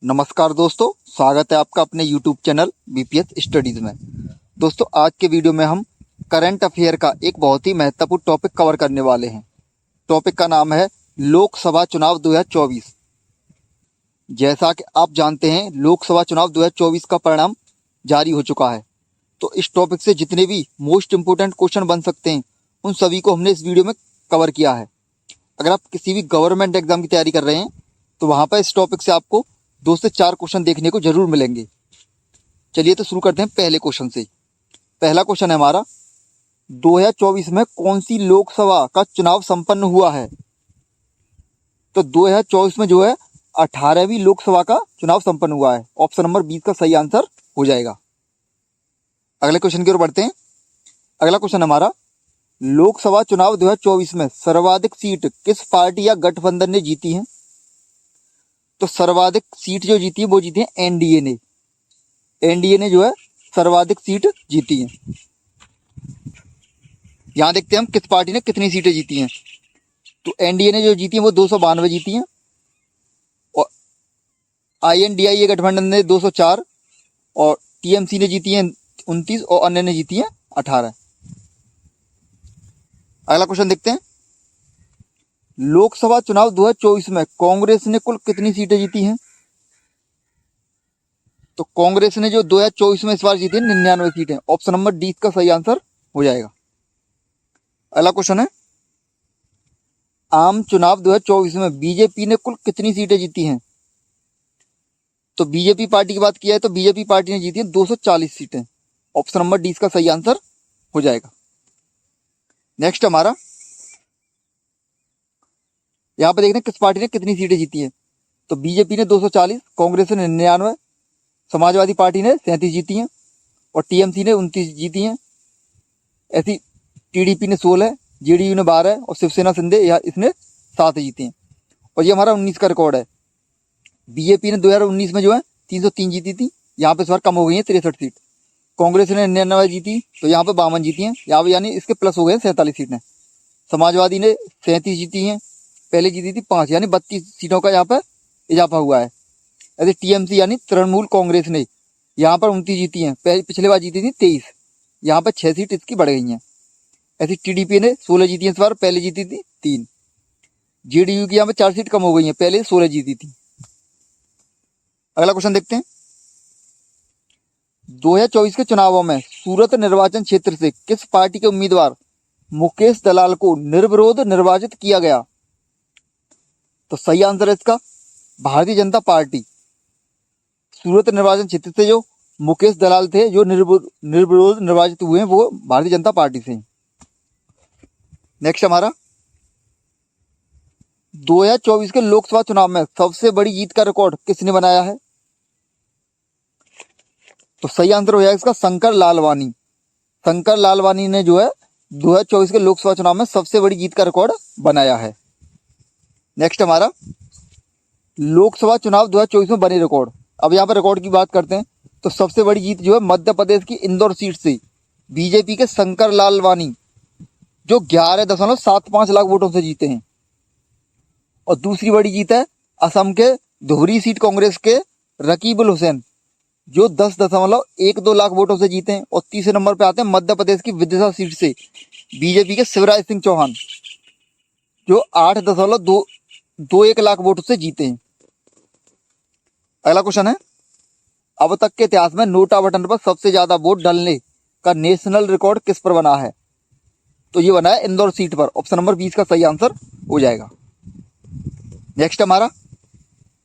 नमस्कार दोस्तों, स्वागत है आपका अपने YouTube चैनल बीपीएस स्टडीज में। दोस्तों, आज के वीडियो में हम करंट अफेयर का एक बहुत ही महत्वपूर्ण टॉपिक कवर करने वाले हैं। टॉपिक का नाम है लोकसभा चुनाव 2024। जैसा कि आप जानते हैं, लोकसभा चुनाव 2024 का परिणाम जारी हो चुका है। तो इस टॉपिक से जितने भी मोस्ट इम्पोर्टेंट क्वेश्चन बन सकते हैं, उन सभी को हमने इस वीडियो में कवर किया है। अगर आप किसी भी गवर्नमेंट एग्जाम की तैयारी कर रहे हैं तो वहाँ पर इस टॉपिक से आपको 2 से 4 क्वेश्चन देखने को जरूर मिलेंगे। चलिए तो शुरू करते हैं पहले क्वेश्चन से। पहला क्वेश्चन है हमारा, 2024 में कौन सी लोकसभा का चुनाव संपन्न हुआ है? तो 2024 में जो है 18वीं लोकसभा का चुनाव संपन्न हुआ है। ऑप्शन नंबर 20 का सही आंसर हो जाएगा। अगले क्वेश्चन की ओर बढ़ते हैं। अगला क्वेश्चन हमारा, लोकसभा चुनाव 2024 में सर्वाधिक सीट किस पार्टी या गठबंधन ने जीती है? तो सर्वाधिक सीट जो जीती है वो जीती है एनडीए ने। एनडीए ने जो है सर्वाधिक सीट जीती है। यहां देखते हैं हम किस पार्टी ने कितनी सीटें जीती हैं। तो एनडीए ने जो जीती है वो 292 जीती हैं, और आईएनडीआईए गठबंधन ने 204, और टीएमसी ने जीती हैं 29, और अन्य ने जीती हैं 18। अगला क्वेश्चन देखते हैं, लोकसभा चुनाव 2024 में कांग्रेस ने कुल कितनी सीटें जीती हैं? तो कांग्रेस ने जो 2024 में इस बार जीती है 99 सीटें। ऑप्शन नंबर डी का सही आंसर हो जाएगा। अगला क्वेश्चन है, आम चुनाव 2024 में बीजेपी ने कुल कितनी सीटें जीती हैं? तो बीजेपी पार्टी की बात किया है तो बीजेपी पार्टी ने जीती है 240 सीटें। ऑप्शन नंबर डी का सही आंसर हो जाएगा। नेक्स्ट हमारा, यहां पर देखते हैं किस पार्टी ने कितनी सीटें जीती है। तो बीजेपी ने 240, कांग्रेस ने 99, समाजवादी पार्टी ने 37 जीती हैं, और टीएमसी ने 29 जीती हैं। ऐसी टीडीपी ने 16, जेडीयू ने 12, और शिवसेना शिंदे इसने 7 जीती हैं। और ये हमारा 19 का रिकॉर्ड है। बीजेपी ने 2019 में जो है 303 जीती थी, यहाँ पे इस बार कम हो गई है 63 सीट। कांग्रेस ने 99 जीती, तो यहाँ पे 52 जीती हैं, यहाँ पे यानी इसके प्लस हो गए 47 सीटें। समाजवादी ने 37 जीती हैं, पहले जीती थी 5, यानी 32 सीटों का यहाँ पर इजाफा हुआ है। ऐसे टीएमसी यानी तृणमूल कांग्रेस ने यहाँ पर 29 जीती हैं, पिछले बार जीती थी 23, यहाँ पर 6 सीट इसकी बढ़ गई हैं। ऐसी टीडीपी ने 16 जीती हैं इस बार, पहले जीती थी 3। जेडीयू की यहाँ पे 4 सीट कम हो गई हैं, पहले 16 जीती थी। अगला क्वेश्चन देखते हैं, 2024 के चुनावों में सूरत निर्वाचन क्षेत्र से किस पार्टी के उम्मीदवार मुकेश दलाल को निर्विरोध निर्वाचित किया गया? तो सही आंसर है इसका भारतीय जनता पार्टी। सूरत निर्वाचन क्षेत्र से जो मुकेश दलाल थे जो निर्विरोध निर्वाचित हुए हैं, वो भारतीय जनता पार्टी से। नेक्स्ट हमारा, 2024 के लोकसभा चुनाव में सबसे बड़ी जीत का रिकॉर्ड किसने बनाया है? तो सही आंसर हो जाएगा इसका शंकर लालवानी। शंकर लालवानी ने जो है 2024 के लोकसभा चुनाव में सबसे बड़ी जीत का रिकॉर्ड बनाया है। नेक्स्ट हमारा, लोकसभा चुनाव 2024 में बने रिकॉर्ड। अब यहाँ पर रिकॉर्ड की बात करते हैं तो सबसे बड़ी जीत जो है मध्य प्रदेश की इंदौर सीट से बीजेपी के शंकर लालवानी जो 11.75 लाख वोटों से जीते हैं। और दूसरी बड़ी जीत है असम के धुबरी सीट कांग्रेस के रकीबुल हुसैन जो 10.12 लाख वोटों से जीते हैं। और तीसरे नंबर पे आते हैं मध्य प्रदेश की विदिशा सीट से बीजेपी के शिवराज सिंह चौहान जो 8.21 लाख वोटों से जीते हैं। अगला क्वेश्चन है, अब तक के इतिहास में नोटा बटन पर सबसे ज्यादा वोट डालने का नेशनल रिकॉर्ड किस पर बना है? तो ये बना है इंदौर सीट पर। ऑप्शन नंबर 20 का सही आंसर हो जाएगा। नेक्स्ट हमारा,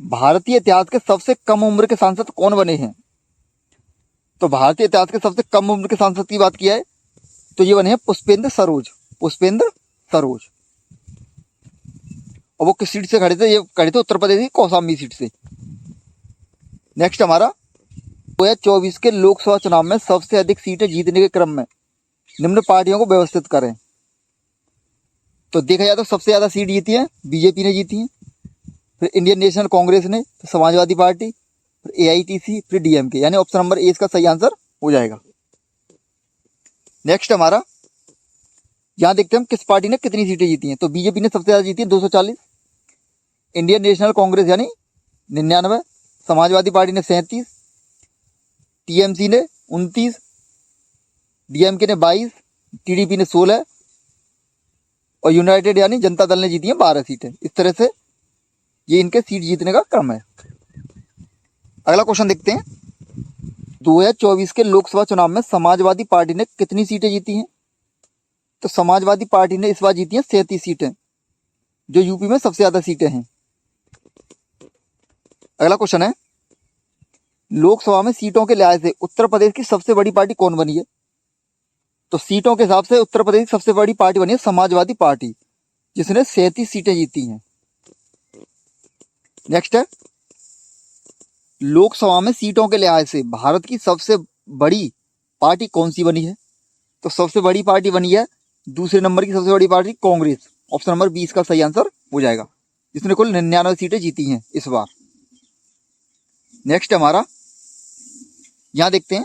भारतीय इतिहास के सबसे कम उम्र के सांसद कौन बने हैं? तो भारतीय इतिहास के सबसे कम उम्र के सांसद की बात किया है तो ये बने हैं पुष्पेंद्र सरोज। पुष्पेंद्र सरोज, और वो किस सीट से खड़े थे? ये खड़े थे उत्तर प्रदेश की कौशाम्बी सीट से। नेक्स्ट हमारा, 2024 के लोकसभा चुनाव में सबसे अधिक सीटें जीतने के क्रम में निम्न पार्टियों को व्यवस्थित करें। तो देखा जाए तो सबसे ज्यादा सीट जीती है बीजेपी ने जीती है, फिर इंडियन नेशनल कांग्रेस ने, फिर समाजवादी पार्टी, फिर एआईटीसी, फिर डीएमके, यानी ऑप्शन नंबर ए इसका सही आंसर हो जाएगा। नेक्स्ट हमारा, यहां देखते हैं हम किस पार्टी ने कितनी सीटें जीती हैं। तो बीजेपी ने सबसे ज्यादा जीती है 240, इंडियन नेशनल कांग्रेस यानी 99, समाजवादी पार्टी ने 37, टीएमसी ने 29, डीएमके ने 22, टीडीपी ने 16 और यूनाइटेड यानी जनता दल ने जीती हैं 12 सीटें। इस तरह से ये इनके सीट जीतने का क्रम है। अगला क्वेश्चन देखते हैं, 2024 के लोकसभा चुनाव में समाजवादी पार्टी ने कितनी सीटें जीती हैं? तो समाजवादी पार्टी ने इस बार जीती हैं 37 सीटें, जो यूपी में सबसे ज्यादा सीटें हैं। अगला क्वेश्चन है, लोकसभा में सीटों के लिहाज से उत्तर प्रदेश की सबसे बड़ी पार्टी कौन बनी है? तो सीटों के हिसाब से उत्तर प्रदेश की सबसे बड़ी पार्टी बनी है समाजवादी पार्टी, जिसने 37 सीटें जीती हैं। नेक्स्ट है, लोकसभा में सीटों के लिहाज से भारत की सबसे बड़ी पार्टी कौन सी बनी है? तो सबसे बड़ी पार्टी बनी है दूसरे नंबर की सबसे बड़ी पार्टी कांग्रेस। ऑप्शन नंबर 20 का सही आंसर हो जाएगा, जिसने कुल 99 सीटें जीती हैं इस बार। नेक्स्ट हमारा, यहां देखते हैं,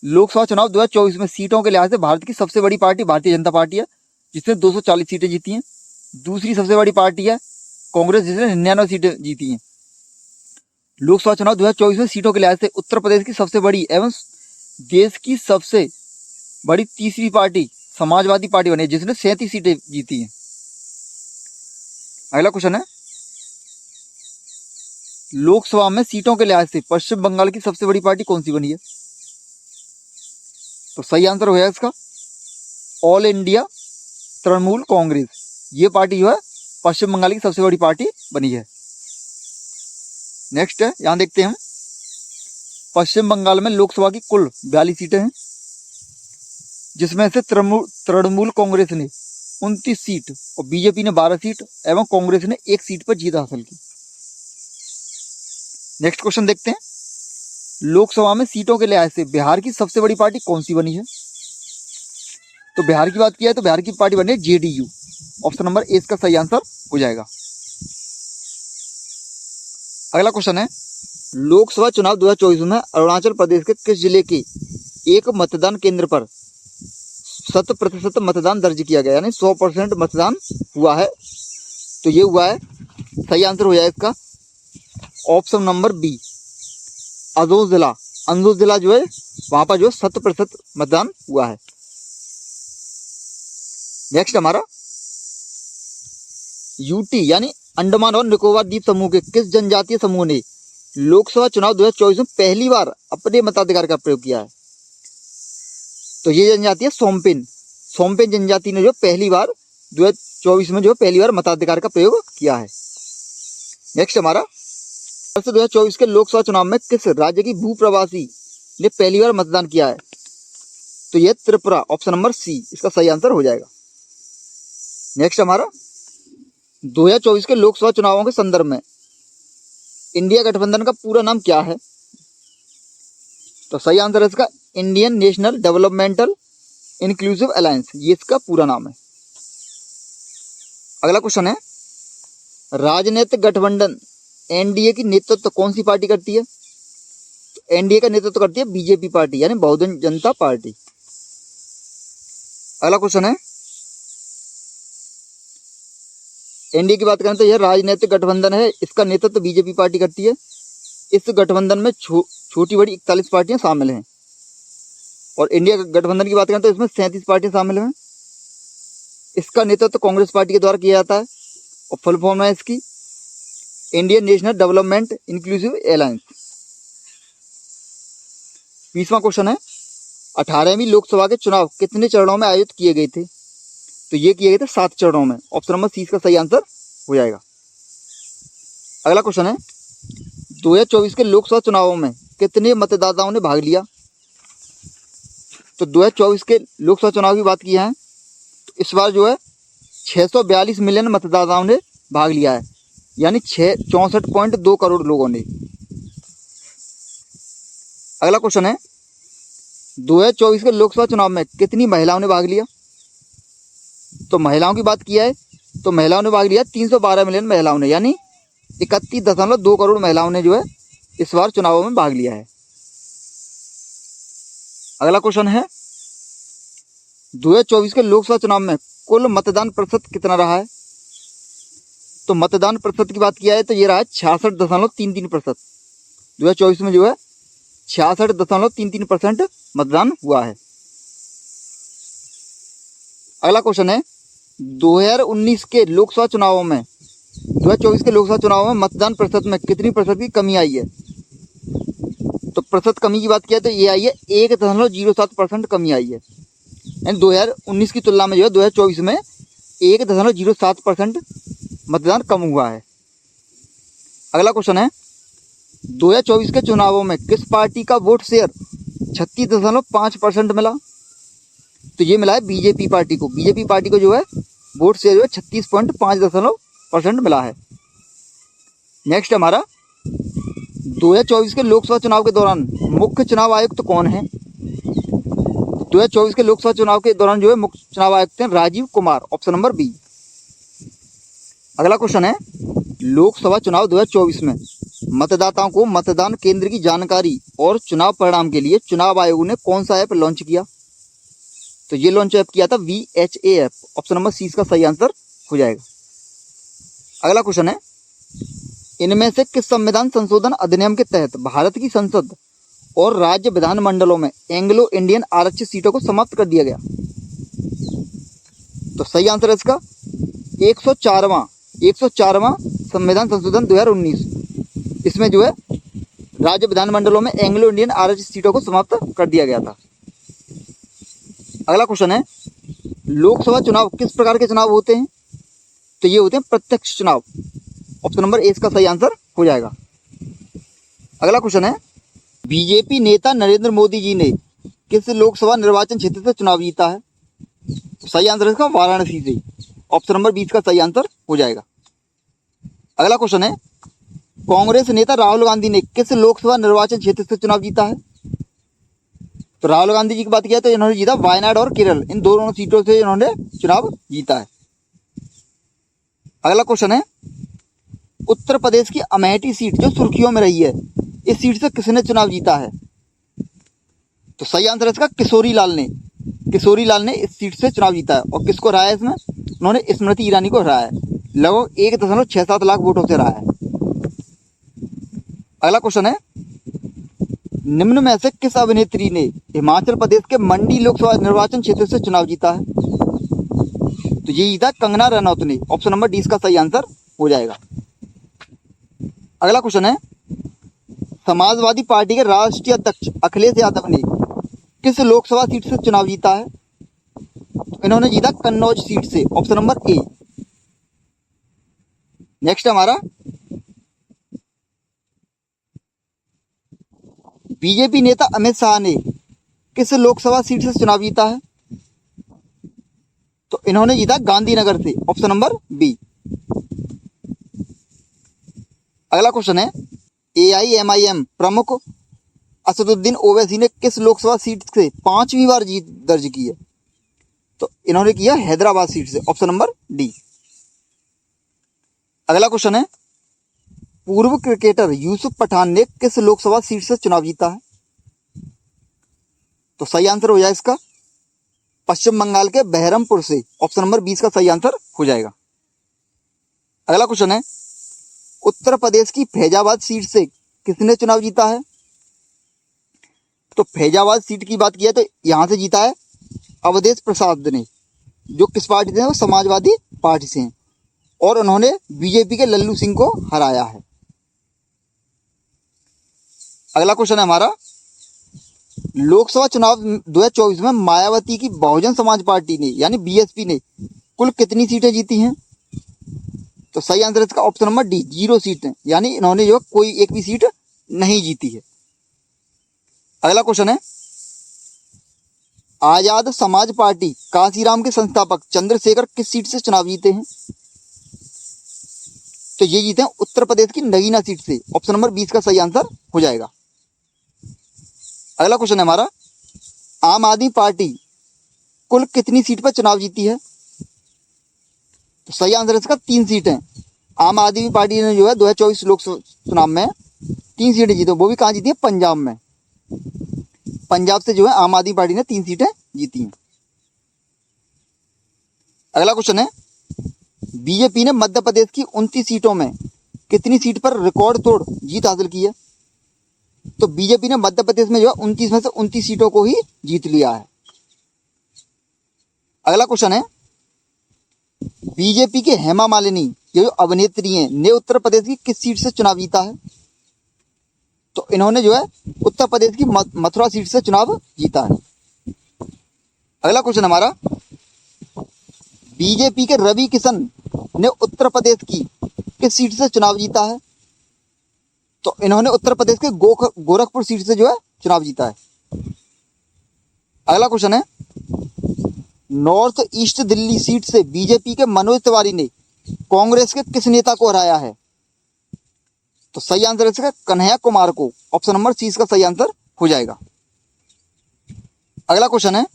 लोकसभा चुनाव 2024 में सीटों के लिहाज से भारत की सबसे बड़ी पार्टी भारतीय जनता पार्टी है, जिसने 240 सीटें जीती हैं। दूसरी सबसे बड़ी पार्टी है कांग्रेस, जिसने 99 सीटें जीती हैं। लोकसभा चुनाव 2024 में सीटों के लिहाज से उत्तर प्रदेश की सबसे बड़ी एवं देश की सबसे बड़ी तीसरी पार्टी समाजवादी पार्टी बनी है, जिसने 37 सीटें जीती हैं। अगला क्वेश्चन है, लोकसभा में सीटों के लिहाज से पश्चिम बंगाल की सबसे बड़ी पार्टी कौन सी बनी है? तो सही आंसर हो जाएगा इसका ऑल इंडिया तृणमूल कांग्रेस। ये पार्टी जो है पश्चिम बंगाल की सबसे बड़ी पार्टी बनी है। नेक्स्ट है, यहां देखते हैं, पश्चिम बंगाल में लोकसभा की कुल 42 सीटें हैं, जिसमें से तृणमूल कांग्रेस ने 29 सीट और बीजेपी ने 12 सीट एवं कांग्रेस ने 1 सीट पर जीत हासिल की। नेक्स्ट क्वेश्चन देखते हैं, लोकसभा में सीटों के लिहाज से बिहार की सबसे बड़ी पार्टी कौन सी बनी है? तो बिहार की बात किया है तो बिहार की पार्टी बनी है जेडीयू। ऑप्शन नंबर ए इसका सही आंसर हो जाएगा। अगला क्वेश्चन है, लोकसभा चुनाव 2024 में अरुणाचल प्रदेश के किस जिले के एक मतदान केंद्र पर 100% मतदान दर्ज किया गया, यानी 100% मतदान हुआ है? तो ये हुआ है, सही आंसर हो जाएगा इसका ऑप्शन नंबर बी, अजोज जिला। अंजोज जिला जो है वहां पर जो 100% मतदान हुआ है। नेक्स्ट हमारा, यूटी यानी अंडमान और निकोबार द्वीप समूह के किस जनजातीय समूह ने लोकसभा चुनाव 2024 में पहली बार अपने मताधिकार का प्रयोग किया है? तो ये जनजाति है सोमपेन। सोमपेन जनजाति ने जो पहली बार 2024 में जो पहली बार मताधिकार का प्रयोग किया है। नेक्स्ट हमारा, वर्ष 2024 के लोकसभा चुनाव में किस राज्य की भूप्रवासी ने पहली बार मतदान किया है? तो यह त्रिपुरा। ऑप्शन नंबर सी इसका सही आंसर हो जाएगा। नेक्स्ट हमारा, 2024 के लोकसभा चुनावों के संदर्भ में इंडिया गठबंधन का पूरा नाम क्या है? तो सही आंसर है इसका Indian national developmental inclusive alliance, ये इसका पूरा नाम है। अगला क्वेश्चन है, राजनीतिक गठबंधन एनडीए की नेतृत्व कौन सी पार्टी करती है? तो एनडीए का नेतृत्व करती है बीजेपी पार्टी, यानी बहुजन जनता पार्टी। अगला क्वेश्चन है, एनडीए की बात करें तो यह राजनीतिक गठबंधन है, इसका नेतृत्व बीजेपी पार्टी करती है। इस गठबंधन में छोटी बड़ी 41 पार्टियां शामिल हैं। और इंडिया गठबंधन की बात करें तो इसमें 37 पार्टियां शामिल हैं। इसका नेतृत्व कांग्रेस पार्टी के द्वारा किया जाता है और फुल फॉर्म है इसकी Indian National Development Inclusive Alliance. 20वां क्वेश्चन है, 18वीं लोकसभा के चुनाव कितने चरणों में आयोजित किए गए थे? तो ये किए गए थे 7 चरणों में। ऑप्शन नंबर सी का सही आंसर हो जाएगा। अगला क्वेश्चन है, 2024 के लोकसभा चुनावों में कितने मतदाताओं ने भाग लिया? तो 2024 के लोकसभा चुनाव की बात की है तो इस बार जो है 642 मिलियन मतदाताओं ने भाग लिया है, यानी 64.2 करोड़ लोगों ने। अगला क्वेश्चन है, 2024 के लोकसभा चुनाव में कितनी महिलाओं ने भाग लिया? तो महिलाओं की बात किया है तो महिलाओं ने भाग लिया 312 मिलियन महिलाओं ने, यानी 31.2 करोड़ महिलाओं ने जो है इस बार चुनावों में भाग लिया है। अगला क्वेश्चन है, 2024 के लोकसभा चुनाव में कुल मतदान प्रतिशत कितना रहा है? तो मतदान प्रतिशत की बात किया है तो ये रहा है 66.33%। 2024 में जो है 66.33% मतदान हुआ है। अगला क्वेश्चन है 2019 के लोकसभा चुनावों में 2024 के लोकसभा चुनाव में मतदान प्रतिशत में कितनी प्रतिशत की कमी आई है? तो प्रतिशत कमी की बात किया तो ये आई है 1.07% कमी आई है। यानी 2019 की तुलना में जो है 2024 में 1.07% मतदान कम हुआ है। अगला क्वेश्चन है 2024 के चुनावों में किस पार्टी का वोट शेयर 36.5% मिला? तो ये मिला है बीजेपी पार्टी को। बीजेपी पार्टी को जो है वोट शेयर जो है 36.5% मिला है। नेक्स्ट हमारा 2024 के लोकसभा चुनाव के दौरान मुख्य चुनाव आयुक्त कौन है? 2024 के लोकसभा चुनाव के दौरान जो है मुख्य चुनाव आयुक्त हैं Rajiv Kumar, option number B. अगला क्वेश्चन है लोकसभा चुनाव 2024 में मतदाताओं को मतदान केंद्र की जानकारी और चुनाव परिणाम के लिए चुनाव आयोग ने कौन सा ऐप लॉन्च किया? तो ये लॉन्च ऐप किया था VHA app, option number C इसका सही आंसर हो जाएगा। अगला क्वेश्चन है इनमें से किस संविधान संशोधन अधिनियम के तहत भारत की संसद और राज्य विधानमंडलों में एंग्लो इंडियन आरक्षित सीटों को समाप्त कर दिया गया? तो सही आंसर है इसका 104वां संविधान संशोधन 2019। इसमें जो है राज्य विधानमंडलों में एंग्लो इंडियन आरक्षित सीटों को समाप्त कर दिया गया था। अगला क्वेश्चन है लोकसभा चुनाव किस प्रकार के चुनाव होते हैं? तो ये होते हैं प्रत्यक्ष चुनाव, ऑप्शन नंबर ए इसका सही आंसर हो जाएगा। अगला क्वेश्चन है बीजेपी नेता नरेंद्र मोदी जी ने किस लोकसभा निर्वाचन क्षेत्र से चुनाव जीता है? तो सही आंसर है इसका वाराणसी से, ऑप्शन नंबर 20 का सही आंसर हो जाएगा। अगला क्वेश्चन है कांग्रेस नेता राहुल गांधी ने किस लोकसभा निर्वाचन क्षेत्र से चुनाव जीता है? तो राहुल गांधी जी की बात किया तो इन्होंने जीता वायनाड और केरल, इन दोनों सीटों से इन्होंने चुनाव जीता है। अगला क्वेश्चन है उत्तर प्रदेश की अमेठी सीट जो सुर्खियों में रही है, इस सीट से किसने चुनाव जीता है? तो सही आंसर है इसका किशोरी लाल ने इस सीट से चुनाव जीता है। और किसको हराया है इसमें? उन्होंने स्मृति ईरानी को हराया है, लगभग 1.67 लाख वोटों से हराया है। अगला क्वेश्चन है निम्न में से किस अभिनेत्री ने हिमाचल प्रदेश के मंडी लोकसभा निर्वाचन क्षेत्र से चुनाव जीता है? तो ये जीता कंगना रनौत ने, ऑप्शन नंबर डी इसका सही आंसर हो जाएगा। अगला क्वेश्चन है समाजवादी पार्टी के राष्ट्रीय अध्यक्ष अखिलेश यादव ने किस लोकसभा सीट से चुनाव जीता है? तो इन्होंने जीता कन्नौज सीट से, ऑप्शन नंबर ए। नेक्स्ट हमारा बीजेपी नेता अमित शाह ने किस लोकसभा सीट से चुनाव जीता है? तो इन्होंने जीता गांधीनगर से, ऑप्शन नंबर बी। अगला क्वेश्चन है AIMIM प्रमुख असदुद्दीन ओवैसी ने किस लोकसभा सीट से 5वीं बार जीत दर्ज की है? तो इन्होंने किया हैदराबाद सीट से, ऑप्शन नंबर डी। अगला क्वेश्चन है पूर्व क्रिकेटर यूसुफ पठान ने किस लोकसभा सीट से चुनाव जीता है? तो सही आंसर हो जाए इसका पश्चिम बंगाल के बहरमपुर से, ऑप्शन नंबर 20 का सही आंसर हो जाएगा। अगला क्वेश्चन है उत्तर प्रदेश की फैजाबाद सीट से किसने चुनाव जीता है? तो फैजाबाद सीट की बात किया तो यहां से जीता है अवधेश प्रसाद ने, जो किस पार्टी से हैं? वो समाजवादी पार्टी से हैं, और उन्होंने बीजेपी के लल्लू सिंह को हराया है। अगला क्वेश्चन है हमारा लोकसभा चुनाव 2024 में मायावती की बहुजन समाज पार्टी ने यानी BSP ने कुल कितनी सीटें जीती हैं? तो सही आंसर इसका ऑप्शन नंबर डी 0 सीटें, यानी इन्होंने जो कोई एक भी सीट नहीं जीती है। अगला क्वेश्चन है आजाद समाज पार्टी कांसीराम के संस्थापक चंद्रशेखर किस सीट से चुनाव जीते हैं? तो ये जीते हैं उत्तर प्रदेश की नगीना सीट से, ऑप्शन नंबर 20 का सही आंसर हो जाएगा। अगला क्वेश्चन है हमारा आम आदमी पार्टी कुल कितनी सीट पर चुनाव जीती है? तो सही आंसर इसका 3 सीटें। आम आदमी पार्टी ने जो है 2024 लोकसभा चुनाव में 3 सीटें जीती, वो भी कहाँ जीती है? पंजाब में। पंजाब से जो है आम आदमी पार्टी ने 3 सीटें जीती हैं। अगला क्वेश्चन है बीजेपी ने मध्य प्रदेश की 29 सीटों में कितनी सीट पर रिकॉर्ड तोड़ जीत हासिल की है? तो बीजेपी ने मध्य प्रदेश में जो है 29 में से 29 सीटों को ही जीत लिया है। अगला क्वेश्चन है, बीजेपी के हेमा मालिनी ये जो अभिनेत्री हैं ने उत्तर प्रदेश की किस सीट से चुनाव जीता है? तो इन्होंने जो है उत्तर प्रदेश की मथुरा सीट से चुनाव जीता है। अगला क्वेश्चन हमारा, बीजेपी के रवि किशन ने उत्तर प्रदेश की किस सीट से चुनाव जीता है? तो इन्होंने उत्तर प्रदेश के गोरखपुर सीट से जो है चुनाव जीता है। अगला क्वेश्चन है, नॉर्थ ईस्ट दिल्ली सीट से बीजेपी के मनोज तिवारी ने कांग्रेस के किस नेता को हराया है? तो सही आंसर इसका कन्हैया कुमार को, ऑप्शन नंबर सी इसका सही आंसर हो जाएगा। अगला क्वेश्चन है,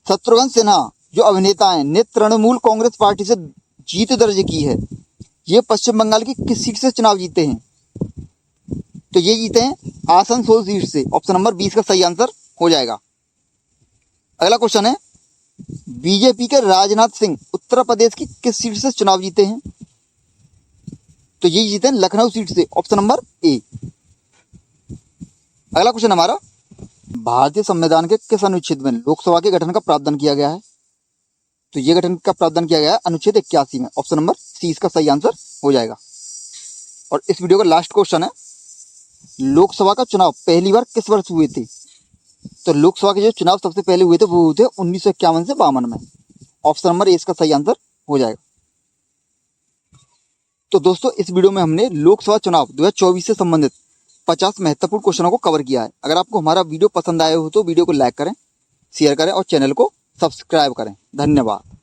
शत्रुघ्न सिन्हा जो अभिनेता हैं ने तृणमूल कांग्रेस पार्टी से जीत दर्ज की है, ये पश्चिम बंगाल की किस सीट से चुनाव जीते हैं? तो ये जीते हैं आसनसोल सीट से, ऑप्शन नंबर 20 का सही आंसर हो जाएगा। अगला क्वेश्चन है, बीजेपी के राजनाथ सिंह उत्तर प्रदेश की किस सीट से चुनाव जीते हैं? तो ये जीते हैं लखनऊ सीट से, ऑप्शन नंबर ए। अगला क्वेश्चन हमारा, भारतीय संविधान के किस अनुच्छेद में लोकसभा के गठन का प्रावधान किया गया है? तो ये गठन का प्रावधान किया गया है अनुच्छेद 81 में, ऑप्शन नंबर सी इसका सही आंसर हो जाएगा। और इस वीडियो का लास्ट क्वेश्चन है, लोकसभा का चुनाव पहली बार किस वर्ष हुए थे? तो लोकसभा के जो चुनाव सबसे पहले हुए थे वो हुए थे 1951 से 52 में, ऑप्शन नंबर ए इसका सही आंसर हो जाएगा। तो दोस्तों इस वीडियो में हमने लोकसभा चुनाव 2024 से संबंधित 50 महत्वपूर्ण क्वेश्चनों को कवर किया है। अगर आपको हमारा वीडियो पसंद आया हो तो वीडियो को लाइक करें, शेयर करें और चैनल को सब्सक्राइब करें। धन्यवाद।